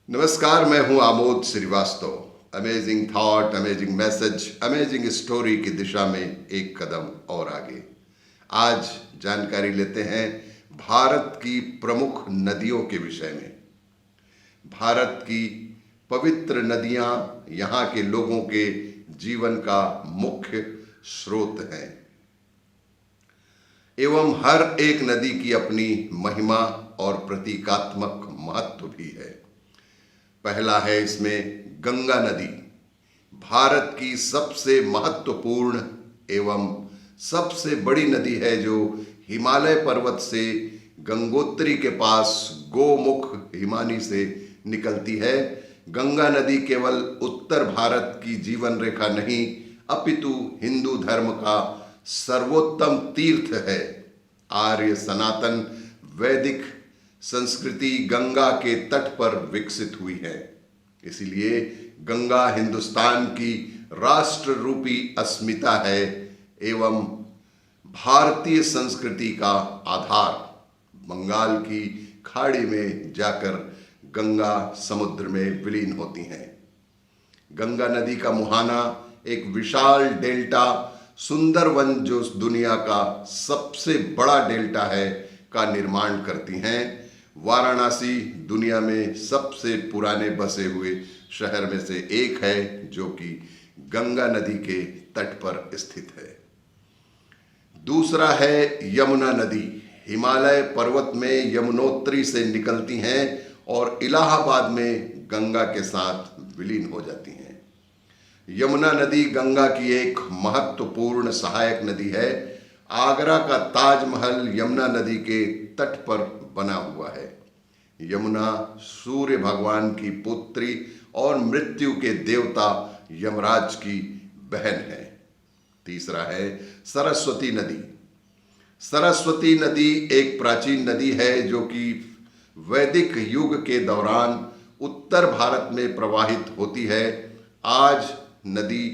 नमस्कार, मैं हूं Amod Shrivastava. Amazing thought, amazing message, amazing story की दिशा में एक कदम और आगे। आज जानकारी लेते हैं भारत की प्रमुख नदियों के विषय में। भारत की पवित्र नदियां यहाँ के लोगों के जीवन का मुख्य स्रोत हैं एवं हर एक नदी की अपनी महिमा और प्रतीकात्मक महत्व भी है। पहला है इसमें गंगा नदी। भारत की सबसे महत्वपूर्ण एवं सबसे बड़ी नदी है, जो हिमालय पर्वत से गंगोत्री के पास गोमुख हिमानी से निकलती है। गंगा नदी केवल उत्तर भारत की जीवन रेखा नहीं, अपितु हिंदू धर्म का सर्वोत्तम तीर्थ है। आर्य सनातन वैदिक संस्कृति गंगा के तट पर विकसित हुई है। इसीलिए गंगा हिंदुस्तान की राष्ट्र रूपी अस्मिता है एवं भारतीय संस्कृति का आधार। बंगाल की खाड़ी में जाकर गंगा समुद्र में विलीन होती हैं। गंगा नदी का मुहाना एक विशाल डेल्टा, सुंदरवन जो दुनिया का सबसे बड़ा डेल्टा है, का निर्माण करती हैं। वाराणसी दुनिया में सबसे पुराने बसे हुए शहर में से एक है, जो कि गंगा नदी के तट पर स्थित है। दूसरा है यमुना नदी। हिमालय पर्वत में यमुनोत्री से निकलती हैं और इलाहाबाद में गंगा के साथ विलीन हो जाती हैं। यमुना नदी गंगा की एक महत्वपूर्ण सहायक नदी है। आगरा का ताजमहल यमुना नदी के तट पर बना हुआ है। यमुना सूर्य भगवान की पुत्री और मृत्यु के देवता यमराज की बहन है। तीसरा है सरस्वती नदी। सरस्वती नदी एक प्राचीन नदी है, जो कि वैदिक युग के दौरान उत्तर भारत में प्रवाहित होती है। आज नदी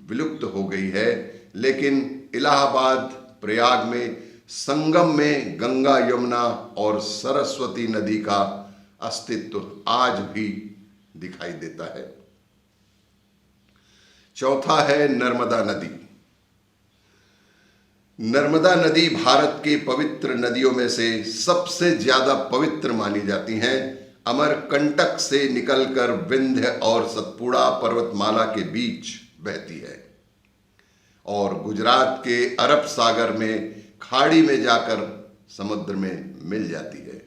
विलुप्त हो गई है, लेकिन इलाहाबाद प्रयाग में संगम में गंगा, यमुना और सरस्वती नदी का अस्तित्व आज भी दिखाई देता है। चौथा है नर्मदा नदी। नर्मदा नदी भारत के पवित्र नदियों में से सबसे ज्यादा पवित्र मानी जाती हैं। अमरकंटक से निकलकर विंध्य और सतपुड़ा पर्वतमाला के बीच बहती है और गुजरात के अरब सागर में खाड़ी में जाकर समुद्र में मिल जाती है।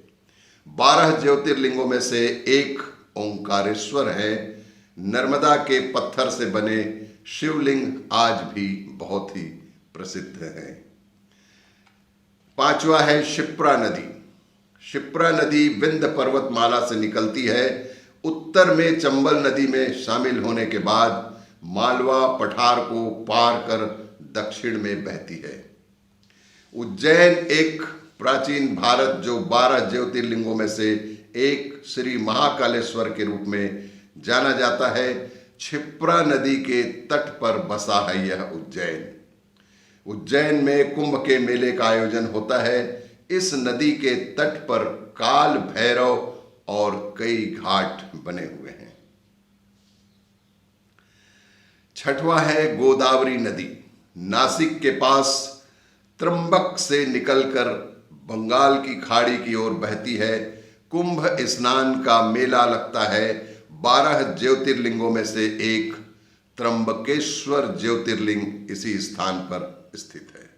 12 ज्योतिर्लिंगों में से एक ओंकारेश्वर है। नर्मदा के पत्थर से बने शिवलिंग आज भी बहुत ही प्रसिद्ध हैं। पांचवा है शिप्रा नदी। शिप्रा नदी विंध्य पर्वतमाला से निकलती है। उत्तर में चंबल नदी में शामिल होने के बाद मालवा पठार को पार कर दक्षिण में बहती है। उज्जैन एक प्राचीन भारत जो 12 ज्योतिर्लिंगों में से एक श्री महाकालेश्वर के रूप में जाना जाता है, क्षिप्रा नदी के तट पर बसा है यह उज्जैन। उज्जैन में कुंभ के मेले का आयोजन होता है। इस नदी के तट पर काल भैरव और कई घाट बने हुए हैं। छठवां है गोदावरी नदी। नासिक के पास त्रंबक से निकलकर बंगाल की खाड़ी की ओर बहती है। कुंभ स्नान का मेला लगता है। 12 ज्योतिर्लिंगों में से एक त्र्यंबकेश्वर ज्योतिर्लिंग इसी स्थान पर स्थित है।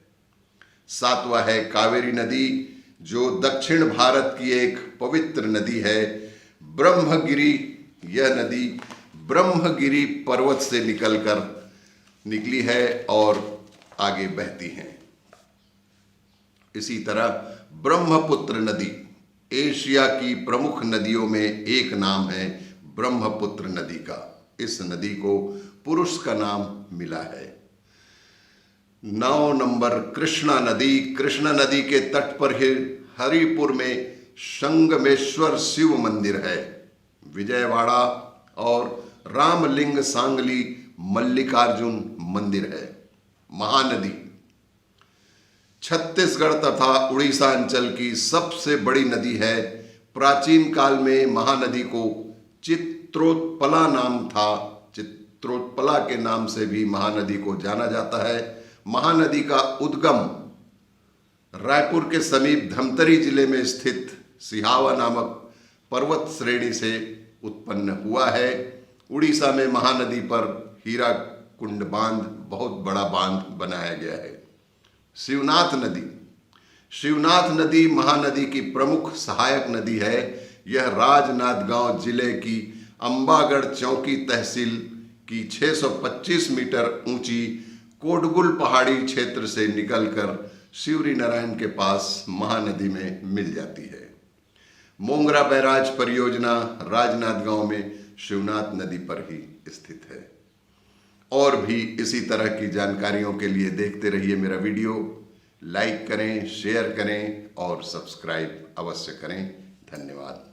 सातवां है कावेरी नदी, जो दक्षिण भारत की एक पवित्र नदी है। ब्रह्मगिरी, यह नदी ब्रह्मगिरी पर्वत से निकली है और आगे बहती है। इसी तरह ब्रह्मपुत्र नदी एशिया की प्रमुख नदियों में एक नाम है ब्रह्मपुत्र नदी का। इस नदी को पुरुष का नाम मिला है। 9 नंबर कृष्णा नदी। कृष्णा नदी के तट पर ही हरिपुर में संगमेश्वर शिव मंदिर है। विजयवाड़ा और रामलिंग सांगली मल्लिकार्जुन मंदिर है। महानदी छत्तीसगढ़ तथा उड़ीसा अंचल की सबसे बड़ी नदी है। प्राचीन काल में महानदी को चित्रोत्पला नाम था। चित्रोत्पला के नाम से भी महानदी को जाना जाता है। महानदी का उद्गम रायपुर के समीप धमतरी जिले में स्थित सिहावा नामक पर्वत श्रेणी से उत्पन्न हुआ है। उड़ीसा में महानदी पर हीराकुंड बांध बहुत बड़ा बांध बनाया गया है। शिवनाथ नदी। शिवनाथ नदी महानदी की प्रमुख सहायक नदी है। यह राजनांदगांव जिले की अंबागढ़ चौकी तहसील की 625 मीटर ऊंची कोडगुल पहाड़ी क्षेत्र से निकलकर शिवरी नारायण के पास महानदी में मिल जाती है। मोंगरा बैराज परियोजना राजनांदगांव में शिवनाथ नदी पर ही स्थित है। और भी इसी तरह की जानकारियों के लिए देखते रहिए मेरा वीडियो। लाइक करें, शेयर करें और सब्सक्राइब अवश्य करें। धन्यवाद।